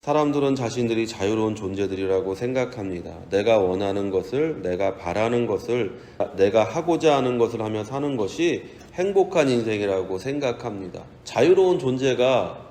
사람들은 자신들이 자유로운 존재들이라고 생각합니다. 내가 원하는 것을, 내가 바라는 것을, 내가 하고자 하는 것을 하며 사는 것이 행복한 인생이라고 생각합니다. 자유로운 존재가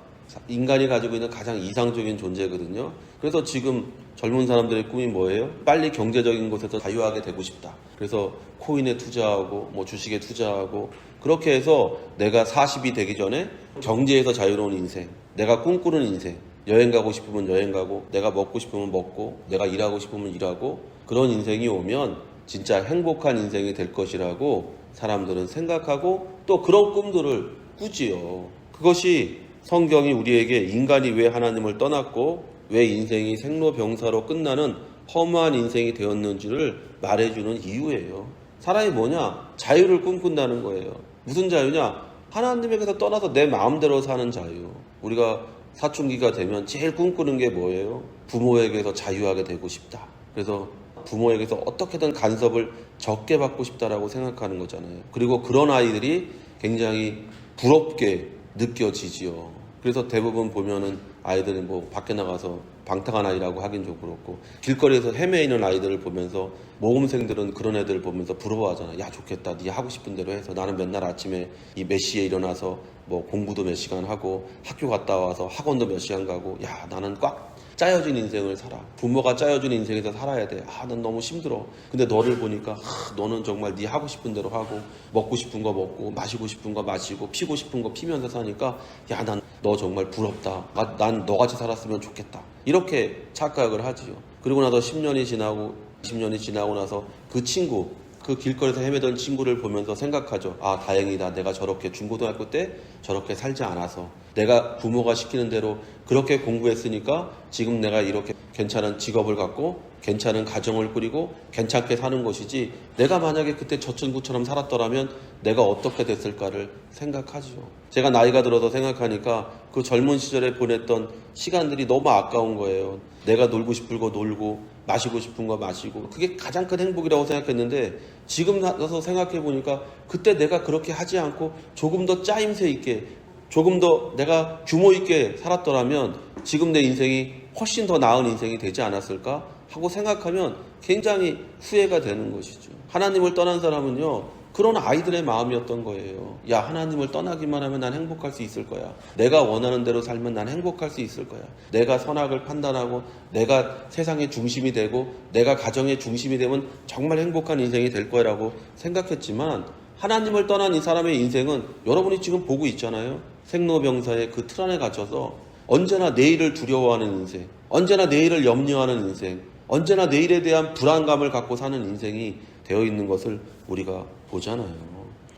인간이 가지고 있는 가장 이상적인 존재거든요. 그래서 지금 젊은 사람들의 꿈이 뭐예요? 빨리 경제적인 곳에서 자유하게 되고 싶다. 그래서 코인에 투자하고 주식에 투자하고 그렇게 해서 내가 40이 되기 전에 경제에서 자유로운 인생, 내가 꿈꾸는 인생, 여행 가고 싶으면 여행 가고, 내가 먹고 싶으면 먹고, 내가 일하고 싶으면 일하고, 그런 인생이 오면 진짜 행복한 인생이 될 것이라고 사람들은 생각하고 또 그런 꿈들을 꾸지요. 그것이 성경이 우리에게 인간이 왜 하나님을 떠났고 왜 인생이 생로병사로 끝나는 허무한 인생이 되었는지를 말해주는 이유예요. 사람이 뭐냐? 자유를 꿈꾼다는 거예요. 무슨 자유냐? 하나님에게서 떠나서 내 마음대로 사는 자유. 우리가 사춘기가 되면 제일 꿈꾸는 게 뭐예요? 부모에게서 자유하게 되고 싶다. 그래서 부모에게서 어떻게든 간섭을 적게 받고 싶다라고 생각하는 거잖아요. 그리고 그런 아이들이 굉장히 부럽게 느껴지지요. 그래서 대부분 보면은 아이들은 밖에 나가서 방탕한 아이라고 하긴 좀 그렇고, 길거리에서 헤매이는 아이들을 보면서 모범생들은 그런 애들을 보면서 부러워하잖아. 야, 좋겠다. 네 하고 싶은 대로 해서 나는 맨날 아침에 몇 시에 일어나서 공부도 몇 시간 하고 학교 갔다 와서 학원도 몇 시간 가고, 야, 나는 꽉 짜여진 인생을 살아. 부모가 짜여진 인생에서 살아야 돼. 난 너무 힘들어. 근데 너를 보니까 너는 정말 네 하고 싶은 대로 하고, 먹고 싶은 거 먹고, 마시고 싶은 거 마시고, 피고 싶은 거 피면서 사니까, 야, 난 너 정말 부럽다. 난 너같이 살았으면 좋겠다. 이렇게 착각을 하지요. 그리고 나서 10년이 지나고 20년이 지나고 나서 그 친구, 그 길거리에서 헤매던 친구를 보면서 생각하죠. 다행이다. 내가 저렇게 중고등학교 때 저렇게 살지 않아서, 내가 부모가 시키는 대로 그렇게 공부했으니까 지금 내가 이렇게 괜찮은 직업을 갖고 괜찮은 가정을 꾸리고 괜찮게 사는 것이지, 내가 만약에 그때 저 친구처럼 살았더라면 내가 어떻게 됐을까를 생각하죠. 제가 나이가 들어서 생각하니까 그 젊은 시절에 보냈던 시간들이 너무 아까운 거예요. 내가 놀고 싶은 거 놀고 마시고 싶은 거 마시고, 그게 가장 큰 행복이라고 생각했는데 지금 나서 생각해 보니까 그때 내가 그렇게 하지 않고 조금 더 짜임새 있게, 조금 더 내가 규모 있게 살았더라면 지금 내 인생이 훨씬 더 나은 인생이 되지 않았을까 하고 생각하면 굉장히 후회가 되는 것이죠. 하나님을 떠난 사람은요, 그런 아이들의 마음이었던 거예요. 야, 하나님을 떠나기만 하면 난 행복할 수 있을 거야. 내가 원하는 대로 살면 난 행복할 수 있을 거야. 내가 선악을 판단하고 내가 세상의 중심이 되고 내가 가정의 중심이 되면 정말 행복한 인생이 될 거라고 생각했지만, 하나님을 떠난 이 사람의 인생은 여러분이 지금 보고 있잖아요. 생로병사의 그 틀 안에 갇혀서 언제나 내일을 두려워하는 인생, 언제나 내일을 염려하는 인생, 언제나 내일에 대한 불안감을 갖고 사는 인생이 되어 있는 것을 우리가 보잖아요.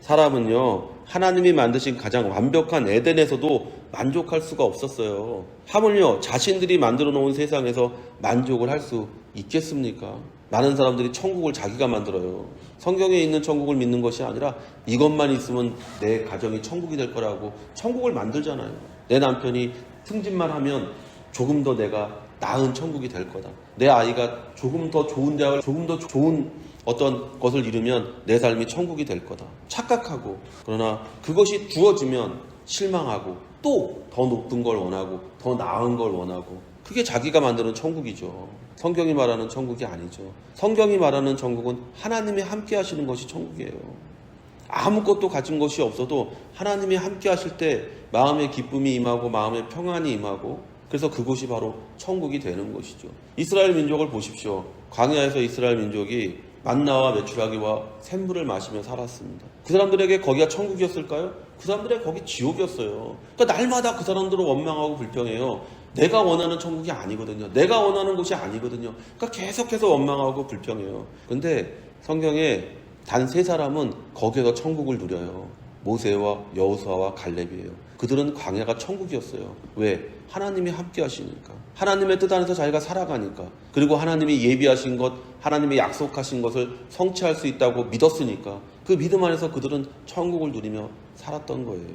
사람은요, 하나님이 만드신 가장 완벽한 에덴에서도 만족할 수가 없었어요. 하물며 자신들이 만들어 놓은 세상에서 만족을 할 수 있겠습니까? 많은 사람들이 천국을 자기가 만들어요. 성경에 있는 천국을 믿는 것이 아니라 이것만 있으면 내 가정이 천국이 될 거라고 천국을 만들잖아요. 내 남편이 승진만 하면 조금 더 내가 나은 천국이 될 거다. 내 아이가 조금 더 좋은 대학을, 조금 더 좋은 어떤 것을 이루면 내 삶이 천국이 될 거다. 착각하고, 그러나 그것이 주어지면 실망하고 또 더 높은 걸 원하고 더 나은 걸 원하고, 그게 자기가 만드는 천국이죠. 성경이 말하는 천국이 아니죠. 성경이 말하는 천국은 하나님이 함께 하시는 것이 천국이에요. 아무것도 가진 것이 없어도 하나님이 함께 하실 때 마음의 기쁨이 임하고 마음의 평안이 임하고, 그래서 그곳이 바로 천국이 되는 것이죠. 이스라엘 민족을 보십시오. 광야에서 이스라엘 민족이 만나와 메추라기와 샘물을 마시며 살았습니다. 그 사람들에게 거기가 천국이었을까요? 그 사람들에게 거기 지옥이었어요. 그러니까 날마다 그 사람들을 원망하고 불평해요. 내가 원하는 천국이 아니거든요. 내가 원하는 곳이 아니거든요. 그러니까 계속해서 원망하고 불평해요. 근데 성경에 단 3사람은 거기에서 천국을 누려요. 모세와 여호수아와 갈렙이에요. 그들은 광야가 천국이었어요. 왜? 하나님이 함께 하시니까. 하나님의 뜻 안에서 자기가 살아가니까. 그리고 하나님이 예비하신 것, 하나님이 약속하신 것을 성취할 수 있다고 믿었으니까. 그 믿음 안에서 그들은 천국을 누리며 살았던 거예요.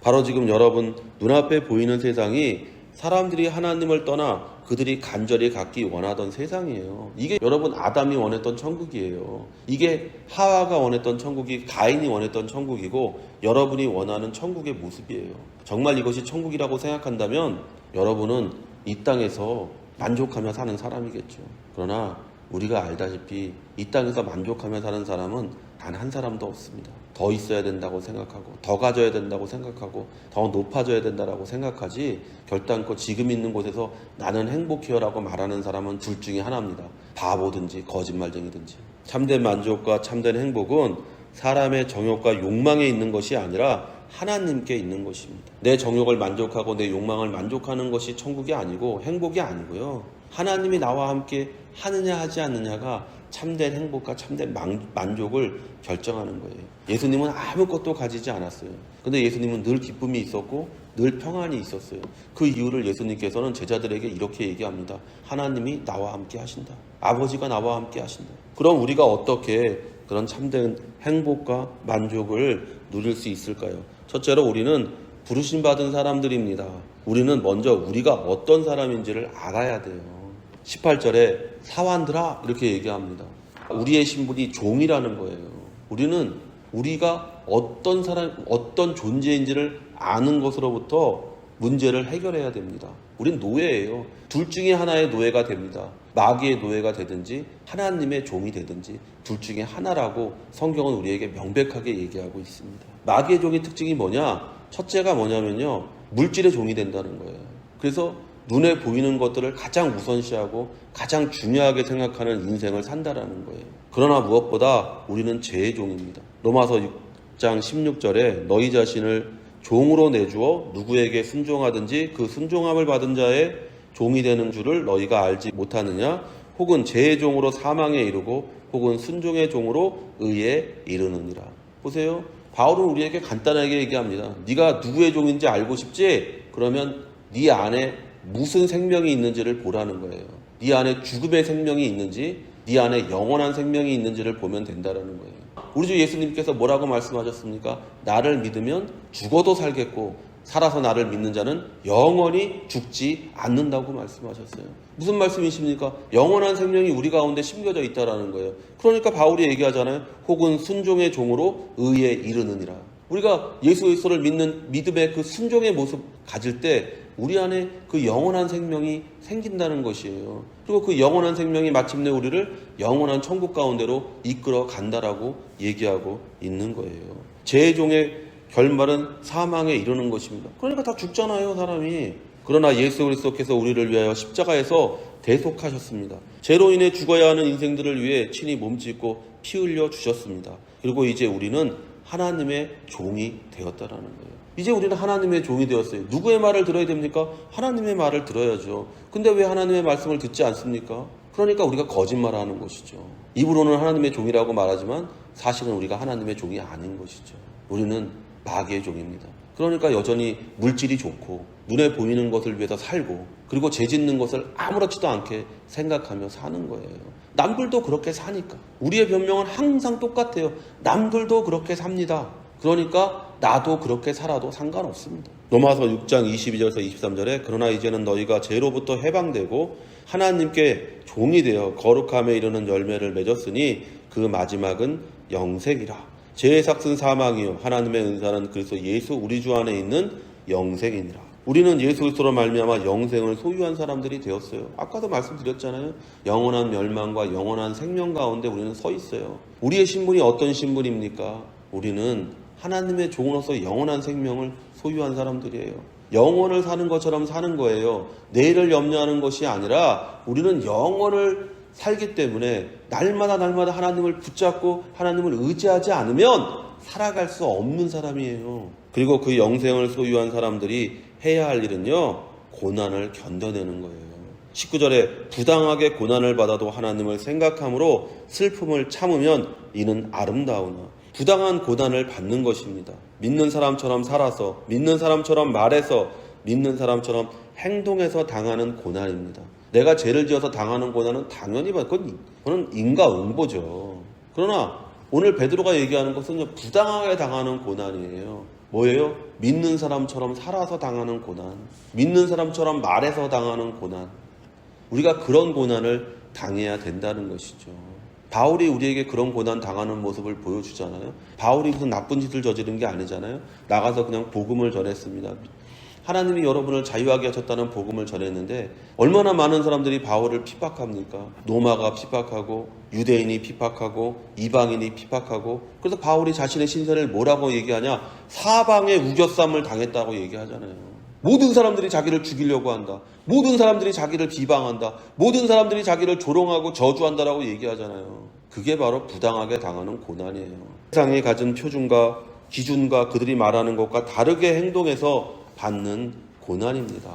바로 지금 여러분 눈앞에 보이는 세상이 사람들이 하나님을 떠나 그들이 간절히 갖기 원하던 세상이에요. 이게 여러분 아담이 원했던 천국이에요. 이게 하와가 원했던 천국이 가인이 원했던 천국이고 여러분이 원하는 천국의 모습이에요. 정말 이것이 천국이라고 생각한다면 여러분은 이 땅에서 만족하며 사는 사람이겠죠. 그러나 우리가 알다시피 이 땅에서 만족하며 사는 사람은 단 한 사람도 없습니다. 더 있어야 된다고 생각하고 더 가져야 된다고 생각하고 더 높아져야 된다고 생각하지, 결단코 지금 있는 곳에서 나는 행복해요라고 말하는 사람은 둘 중에 하나입니다. 바보든지 거짓말쟁이든지. 참된 만족과 참된 행복은 사람의 정욕과 욕망에 있는 것이 아니라 하나님께 있는 것입니다. 내 정욕을 만족하고 내 욕망을 만족하는 것이 천국이 아니고 행복이 아니고요, 하나님이 나와 함께 하느냐 하지 않느냐가 참된 행복과 참된 만족을 결정하는 거예요. 예수님은 아무것도 가지지 않았어요. 근데 예수님은 늘 기쁨이 있었고 늘 평안이 있었어요. 그 이유를 예수님께서는 제자들에게 이렇게 얘기합니다. 하나님이 나와 함께 하신다. 아버지가 나와 함께 하신다. 그럼 우리가 어떻게 그런 참된 행복과 만족을 누릴 수 있을까요? 첫째로 우리는 부르심 받은 사람들입니다. 우리는 먼저 우리가 어떤 사람인지를 알아야 돼요. 18절에 사환들아 이렇게 얘기합니다. 우리의 신분이 종이라는 거예요. 우리는 우리가 어떤 사람, 어떤 존재인지를 아는 것으로부터 문제를 해결해야 됩니다. 우린 노예예요. 둘 중에 하나의 노예가 됩니다. 마귀의 노예가 되든지 하나님의 종이 되든지 둘 중에 하나라고 성경은 우리에게 명백하게 얘기하고 있습니다. 마귀의 종의 특징이 뭐냐? 첫째가 뭐냐면요, 물질의 종이 된다는 거예요. 그래서 눈에 보이는 것들을 가장 우선시하고 가장 중요하게 생각하는 인생을 산다라는 거예요. 그러나 무엇보다 우리는 죄의 종입니다. 로마서 6장 16절에 너희 자신을 종으로 내주어 누구에게 순종하든지 그 순종함을 받은 자의 종이 되는 줄을 너희가 알지 못하느냐? 혹은 죄의 종으로 사망에 이르고 혹은 순종의 종으로 의에 이르느니라. 보세요. 바울은 우리에게 간단하게 얘기합니다. 네가 누구의 종인지 알고 싶지? 그러면 네 안에 무슨 생명이 있는지를 보라는 거예요. 네 안에 죽음의 생명이 있는지, 네 안에 영원한 생명이 있는지를 보면 된다라는 거예요. 우리 주 예수님께서 뭐라고 말씀하셨습니까? 나를 믿으면 죽어도 살겠고 살아서 나를 믿는 자는 영원히 죽지 않는다고 말씀하셨어요. 무슨 말씀이십니까? 영원한 생명이 우리 가운데 심겨져 있다라는 거예요. 그러니까 바울이 얘기하잖아요. 혹은 순종의 종으로 의에 이르느니라. 우리가 예수 그리스도를 믿는 믿음의 그 순종의 모습 가질 때 우리 안에 그 영원한 생명이 생긴다는 것이에요. 그리고 그 영원한 생명이 마침내 우리를 영원한 천국 가운데로 이끌어 간다라고 얘기하고 있는 거예요. 죄의 종의 결말은 사망에 이르는 것입니다. 그러니까 다 죽잖아요, 사람이. 그러나 예수 그리스도께서 우리를 위하여 십자가에서 대속하셨습니다. 죄로 인해 죽어야 하는 인생들을 위해 친히 몸짓고 피 흘려 주셨습니다. 그리고 이제 우리는 하나님의 종이 되었다라는 거예요. 이제 우리는 하나님의 종이 되었어요. 누구의 말을 들어야 됩니까? 하나님의 말을 들어야죠. 근데 왜 하나님의 말씀을 듣지 않습니까? 그러니까 우리가 거짓말하는 것이죠. 입으로는 하나님의 종이라고 말하지만 사실은 우리가 하나님의 종이 아닌 것이죠. 우리는 마귀의 종입니다. 그러니까 여전히 물질이 좋고 눈에 보이는 것을 위해서 살고 그리고 죄 짓는 것을 아무렇지도 않게 생각하며 사는 거예요. 남들도 그렇게 사니까. 우리의 변명은 항상 똑같아요. 남들도 그렇게 삽니다. 그러니까 나도 그렇게 살아도 상관없습니다. 로마서 6장 22절에서 23절에 그러나 이제는 너희가 죄로부터 해방되고 하나님께 종이 되어 거룩함에 이르는 열매를 맺었으니 그 마지막은 영생이라. 죄의 삭은 사망이요 하나님의 은사는 그리스도 예수 우리 주 안에 있는 영생이니라. 우리는 예수 그리스도로 말미암아 영생을 소유한 사람들이 되었어요. 아까도 말씀드렸잖아요. 영원한 멸망과 영원한 생명 가운데 우리는 서 있어요. 우리의 신분이 어떤 신분입니까? 우리는 하나님의 종으로서 영원한 생명을 소유한 사람들이에요. 영원을 사는 것처럼 사는 거예요. 내일을 염려하는 것이 아니라 우리는 영원을 살기 때문에 날마다 하나님을 붙잡고 하나님을 의지하지 않으면 살아갈 수 없는 사람이에요. 그리고 그 영생을 소유한 사람들이 해야 할 일은요, 고난을 견뎌내는 거예요. 19절에 부당하게 고난을 받아도 하나님을 생각함으로 슬픔을 참으면 이는 아름다우나. 부당한 고난을 받는 것입니다. 믿는 사람처럼 살아서, 믿는 사람처럼 말해서, 믿는 사람처럼 행동해서 당하는 고난입니다. 내가 죄를 지어서 당하는 고난은 당연히 그건 인과응보죠. 그러나 오늘 베드로가 얘기하는 것은 부당하게 당하는 고난이에요. 뭐예요? 믿는 사람처럼 살아서 당하는 고난, 믿는 사람처럼 말해서 당하는 고난. 우리가 그런 고난을 당해야 된다는 것이죠. 바울이 우리에게 그런 고난 당하는 모습을 보여주잖아요. 바울이 무슨 나쁜 짓을 저지른 게 아니잖아요. 나가서 그냥 복음을 전했습니다. 하나님이 여러분을 자유하게 하셨다는 복음을 전했는데 얼마나 많은 사람들이 바울을 핍박합니까? 로마가 핍박하고 유대인이 핍박하고 이방인이 핍박하고, 그래서 바울이 자신의 신세를 뭐라고 얘기하냐? 사방에 우겨쌈을 당했다고 얘기하잖아요. 모든 사람들이 자기를 죽이려고 한다. 모든 사람들이 자기를 비방한다. 모든 사람들이 자기를 조롱하고 저주한다라고 얘기하잖아요. 그게 바로 부당하게 당하는 고난이에요. 세상이 가진 표준과 기준과 그들이 말하는 것과 다르게 행동해서 받는 고난입니다.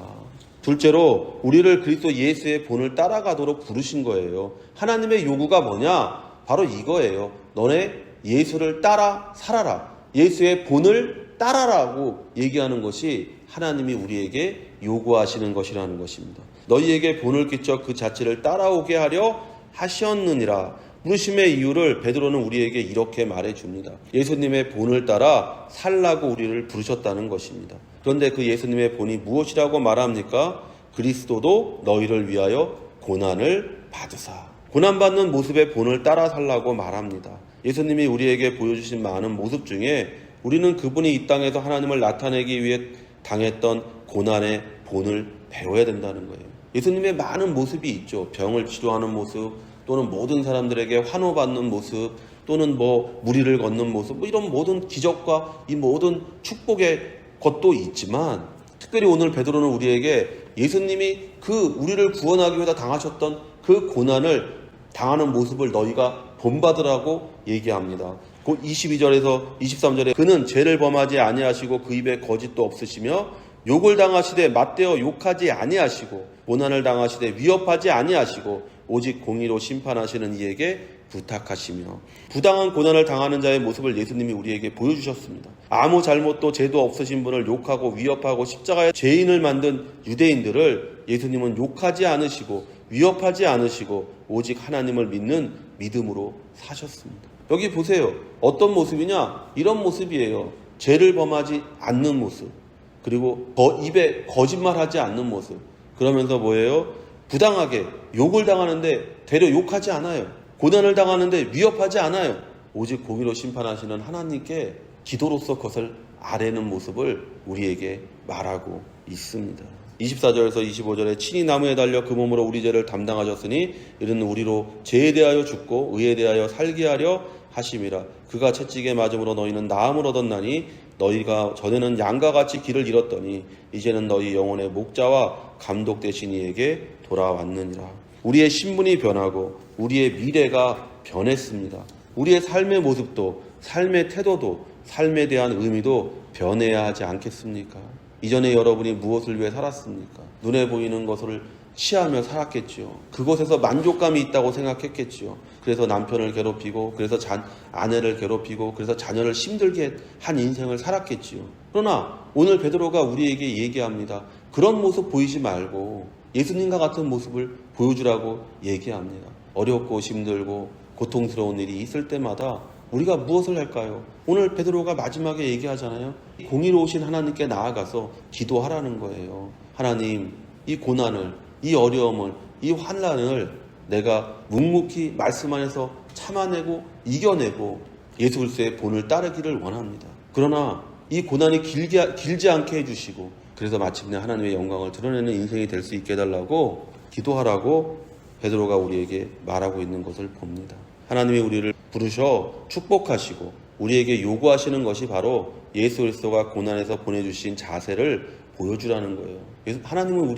둘째로 우리를 그리스도 예수의 본을 따라가도록 부르신 거예요. 하나님의 요구가 뭐냐? 바로 이거예요. 너네 예수를 따라 살아라. 예수의 본을 따라라고 얘기하는 것이 하나님이 우리에게 요구하시는 것이라는 것입니다. 너희에게 본을 끼쳐 그 자체를 따라오게 하려 하셨느니라. 부르심의 이유를 베드로는 우리에게 이렇게 말해줍니다. 예수님의 본을 따라 살라고 우리를 부르셨다는 것입니다. 그런데 그 예수님의 본이 무엇이라고 말합니까? 그리스도도 너희를 위하여 고난을 받으사. 고난받는 모습의 본을 따라 살라고 말합니다. 예수님이 우리에게 보여주신 많은 모습 중에 우리는 그분이 이 땅에서 하나님을 나타내기 위해 당했던 고난의 본을 배워야 된다는 거예요. 예수님의 많은 모습이 있죠. 병을 치료하는 모습, 또는 모든 사람들에게 환호받는 모습, 또는 무리를 걷는 모습, 이런 모든 기적과 이 모든 축복의 것도 있지만, 특별히 오늘 베드로는 우리에게 예수님이 우리를 구원하기 위해서 당하셨던 그 고난을 당하는 모습을 너희가 본받으라고 얘기합니다. 곧 22절에서 23절에 그는 죄를 범하지 아니하시고 그 입에 거짓도 없으시며 욕을 당하시되 맞대어 욕하지 아니하시고 고난을 당하시되 위협하지 아니하시고 오직 공의로 심판하시는 이에게 부탁하시며. 부당한 고난을 당하는 자의 모습을 예수님이 우리에게 보여주셨습니다. 아무 잘못도 죄도 없으신 분을 욕하고 위협하고 십자가에 죄인을 만든 유대인들을 예수님은 욕하지 않으시고 위협하지 않으시고 오직 하나님을 믿는 믿음으로 사셨습니다. 여기 보세요. 어떤 모습이냐? 이런 모습이에요. 죄를 범하지 않는 모습, 그리고 입에 거짓말하지 않는 모습. 그러면서 뭐예요? 부당하게 욕을 당하는데 되려 욕하지 않아요. 고난을 당하는데 위협하지 않아요. 오직 공의로 심판하시는 하나님께 기도로서 그것을 아뢰는 모습을 우리에게 말하고 있습니다. 24절에서 25절에 친히 나무에 달려 그 몸으로 우리 죄를 담당하셨으니 이는 우리로 죄에 대하여 죽고 의에 대하여 살게 하려 하심이라. 그가 채찍에 맞음으로 너희는 나음을 얻었나니 너희가 전에는 양과 같이 길을 잃었더니 이제는 너희 영혼의 목자와 감독 되신 이에게 돌아왔느니라. 우리의 신분이 변하고 우리의 미래가 변했습니다. 우리의 삶의 모습도, 삶의 태도도, 삶에 대한 의미도 변해야 하지 않겠습니까? 이전에 여러분이 무엇을 위해 살았습니까? 눈에 보이는 것을 취하며 살았겠지요. 그곳에서 만족감이 있다고 생각했겠지요. 그래서 남편을 괴롭히고, 그래서 아내를 괴롭히고, 그래서 자녀를 힘들게 한 인생을 살았겠지요. 그러나 오늘 베드로가 우리에게 얘기합니다. 그런 모습 보이지 말고 예수님과 같은 모습을 보여주라고 얘기합니다. 어렵고 힘들고 고통스러운 일이 있을 때마다 우리가 무엇을 할까요? 오늘 베드로가 마지막에 얘기하잖아요. 공의로우신 하나님께 나아가서 기도하라는 거예요. 하나님, 이 고난을, 이 어려움을, 이 환난을 내가 묵묵히 말씀 안에서 참아내고 이겨내고 예수 그리스도의 본을 따르기를 원합니다. 그러나 이 고난이 길지 않게 해주시고, 그래서 마침내 하나님의 영광을 드러내는 인생이 될 수 있게 해달라고 기도하라고 베드로가 우리에게 말하고 있는 것을 봅니다. 하나님이 우리를 부르셔 축복하시고 우리에게 요구하시는 것이 바로 예수 그리스도가 고난에서 보내주신 자세를 보여주라는 거예요. 그래서 하나님은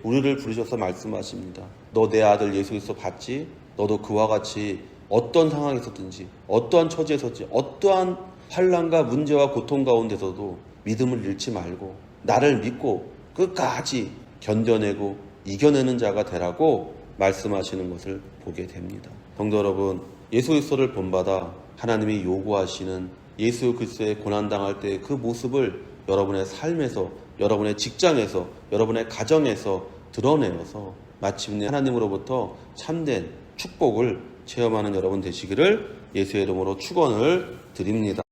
우리를 부르셔서 말씀하십니다. 너 내 아들 예수 그리스도 봤지? 너도 그와 같이 어떤 상황에 있었든지, 어떠한 처지에 있었든지, 어떠한 환난과 문제와 고통 가운데서도 믿음을 잃지 말고 나를 믿고 끝까지 견뎌내고 이겨내는 자가 되라고 말씀하시는 것을 보게 됩니다. 성도 여러분, 예수 그리스도를 본받아 하나님이 요구하시는 예수 그리스도의 고난당할 때의 그 모습을 여러분의 삶에서, 여러분의 직장에서, 여러분의 가정에서 드러내어서 마침내 하나님으로부터 참된 축복을 체험하는 여러분 되시기를 예수의 이름으로 축원을 드립니다.